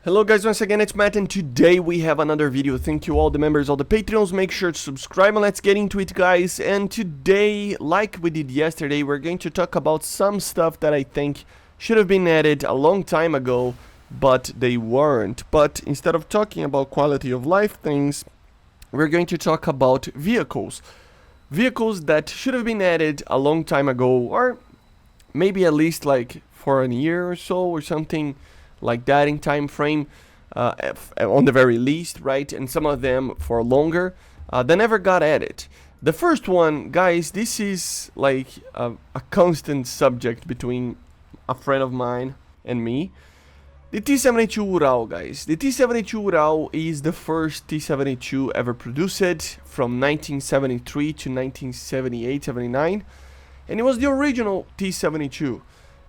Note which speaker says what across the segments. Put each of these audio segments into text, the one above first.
Speaker 1: Hello guys, once again it's Matt, and today we have another video. Thank you all the members, all the Patreons. Make sure to subscribe and let's get into it, guys. And today, like we did yesterday, we're going to talk about some stuff that I think should have been added a long time ago, but they weren't. But instead of talking about quality of life things, we're going to talk about vehicles. Vehicles that should have been added a long time ago, or maybe at least like for a year or so or something like that in time frame, on the very least, right? And some of them for longer, they never got added. The first one, guys, this is like a constant subject between a friend of mine and me. The T-72 Ural, guys. The T-72 Ural is the first T-72 ever produced from 1973 to 1978-79, and it was the original T-72.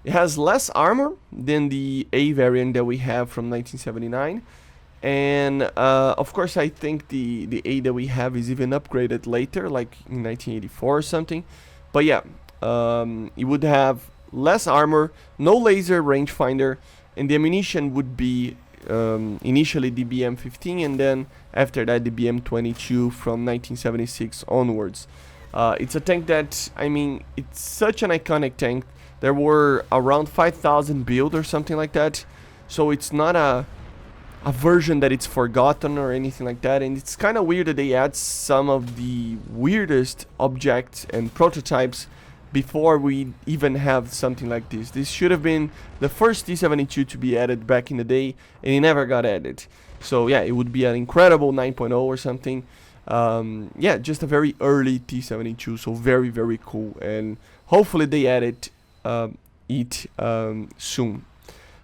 Speaker 1: It has less armor than the A variant that we have from 1979, and of course I think the A that we have is even upgraded later, like in 1984 or something. But yeah, it would have less armor, no laser rangefinder, and the ammunition would be initially the BM-15, and then after that the BM-22 from 1976 onwards. It's a tank that, I mean, it's such an iconic tank. There were around 5,000 build or something like that, so it's not a version that it's forgotten or anything like that. And it's kind of weird that they add some of the weirdest objects and prototypes before we even have something like this. This should have been the first T-72 to be added back in the day, and it never got added. So yeah, it would be an incredible 9.0 or something. Yeah, just a very early T-72, so very, very cool, and hopefully they add it soon.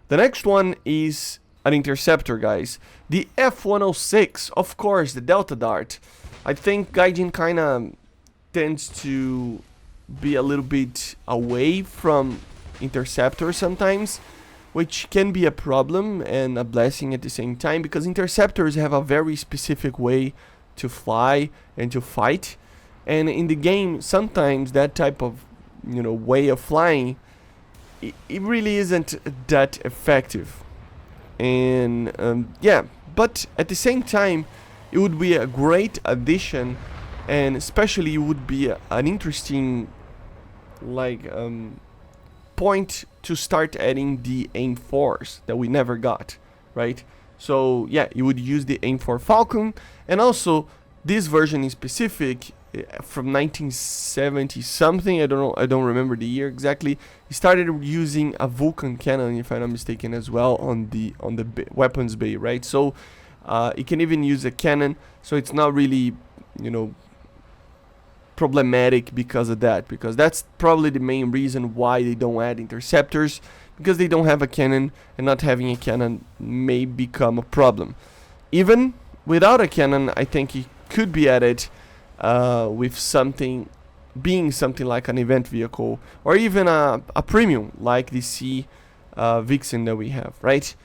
Speaker 1: The next one is an interceptor, guys. The F-106, of course, the Delta Dart. I think Gaijin kind of tends to be a little bit away from interceptors sometimes, which can be a problem and a blessing at the same time, because interceptors have a very specific way to fly and to fight, and in the game sometimes that type of way of flying, it really isn't that effective. And yeah, but at the same time it would be a great addition, and especially it would be an interesting point to start adding the AIM-4s that we never got, right? So yeah, you would use the AIM-4 Falcon, and also this version in specific, from 1970 something, I don't remember the year exactly. He started using a Vulcan cannon, if I'm not mistaken, as well on the weapons bay, right? So it can even use a cannon, so it's not really problematic because of that, because that's probably the main reason why they don't add interceptors, because they don't have a cannon, and not having a cannon may become a problem. Even without a cannon, I think it could be added with something like an event vehicle, or even a premium like the C Vixen that we have, right?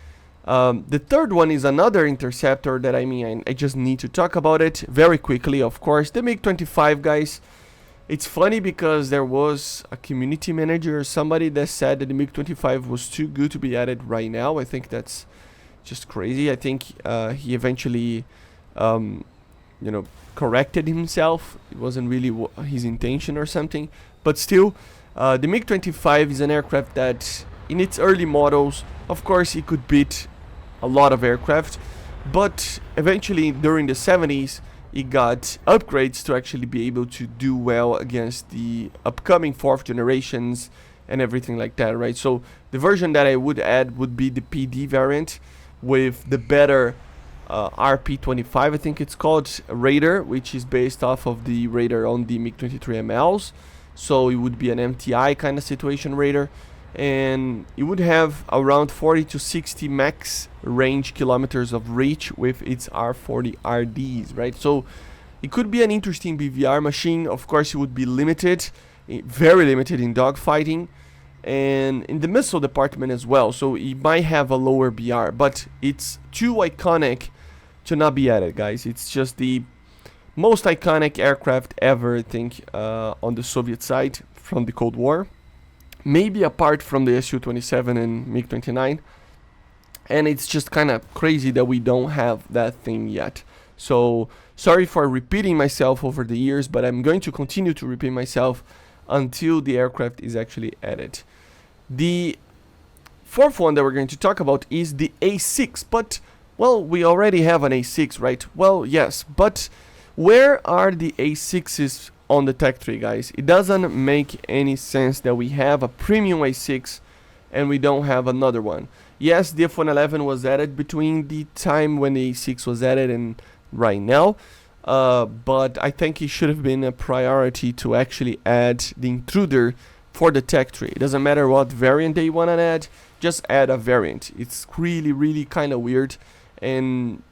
Speaker 1: The third one is another interceptor that I just need to talk about it very quickly. Of course, the MiG-25, guys. It's funny because there was a community manager or somebody that said that the MiG-25 was too good to be added right now. I think that's just crazy. I think he eventually corrected himself. It wasn't really his intention or something, but still, the MiG-25 is an aircraft that in its early models, of course, it could beat a lot of aircraft, but eventually during the 70s it got upgrades to actually be able to do well against the upcoming 4th generations and everything like that, right? So the version that I would add would be the PD variant with the better RP-25, I think it's called, Raider, which is based off of the Raider on the MiG-23MLs. So it would be an MTI kind of situation Raider, and it would have around 40 to 60 max range kilometers of reach with its R40 RDs, right? So it could be an interesting BVR machine. Of course, it would be limited, very limited in dogfighting, and in the missile department as well. So it might have a lower BR, but it's too iconic to not be added, guys. It's just the most iconic aircraft ever, I think, on the Soviet side from the Cold War. Maybe apart from the Su-27 and MiG-29. and it's just kind of crazy that we don't have that thing yet. So sorry for repeating myself over the years, but I'm going to continue to repeat myself until the aircraft is actually added. The fourth one that we're going to talk about is the A6, but well, we already have an A6, right? Well, yes, but where are the A6s on the tech tree, guys? It doesn't make any sense that we have a premium A6 and we don't have another one. Yes, the iPhone 11 was added between the time when the A6 was added and right now, but I think it should have been a priority to actually add the intruder for the tech tree. It doesn't matter what variant they want to add, just add a variant. It's really kind of weird, and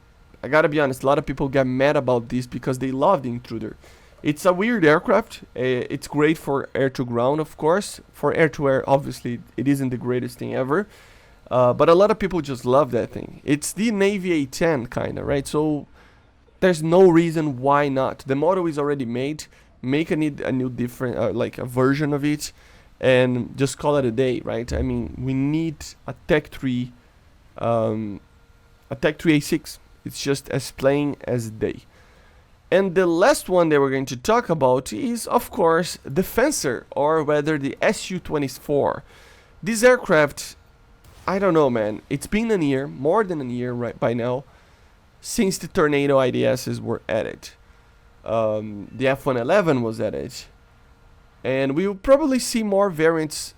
Speaker 1: I gotta be honest, a lot of people get mad about this because they love the intruder. It's a weird aircraft. It's great for air to ground, of course. For air to air, obviously, it isn't the greatest thing ever. But a lot of people just love that thing. It's the Navy A10 kind of, right? So there's no reason why not. The model is already made. Make a new different, like a version of it, and just call it a day, right? I mean, we need a Tech 3 A6. It's just as plain as day. And the last one that we're going to talk about is, of course, the Fencer, or rather the Su-24. This aircraft, I don't know, man. It's been a year, more than a year right by now, since the Tornado IDSs were added. The iPhone 11 was added, and we will probably see more variants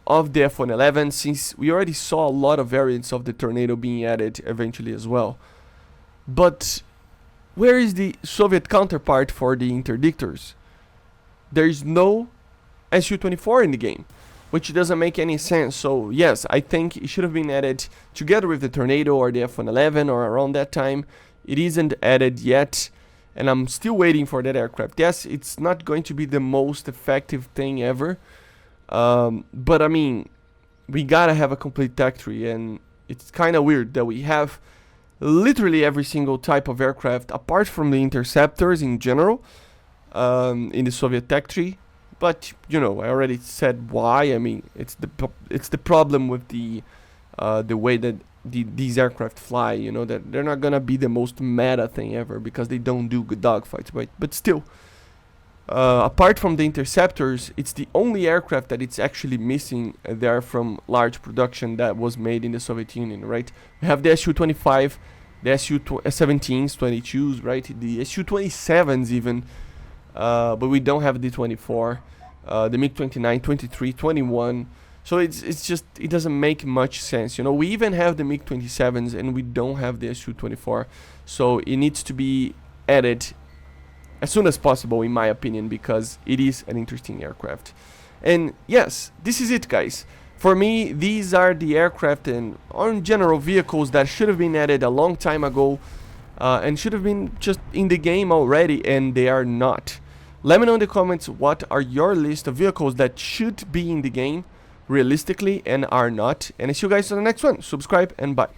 Speaker 1: of the iPhone 11, since we already saw a lot of variants of the Tornado being added eventually as well. But where is the Soviet counterpart for the interdictors? There is no Su-24 in the game, which doesn't make any sense. So yes, I think it should have been added together with the Tornado or the iPhone 11 or around that time. It isn't added yet, and I'm still waiting for that aircraft. Yes, it's not going to be the most effective thing ever, but I mean, we gotta have a complete tech tree, and it's kind of weird that we have literally every single type of aircraft apart from the interceptors in general in the Soviet tech tree. But you know, I already said why. I mean, it's the problem with the way that these aircraft fly. You know, that they're not gonna be the most meta thing ever because they don't do good dogfights, right? But still, apart from the interceptors, it's the only aircraft that it's actually missing there from large production that was made in the Soviet Union, right? We have the Su-25, the Su-17s, 22s, right? The Su-27s even, but we don't have the 24, the MiG-29, 23, 21. So it's just, it doesn't make much sense. You know, we even have the MiG-27s and we don't have the Su-24. So it needs to be added as soon as possible, in my opinion, because it is an interesting aircraft. And yes, this is it, guys. For me, these are the aircraft and in general vehicles that should have been added a long time ago, and should have been just in the game already, and they are not. Let me know in the comments what are your list of vehicles that should be in the game realistically and are not. And I see you guys on the next one. Subscribe and bye.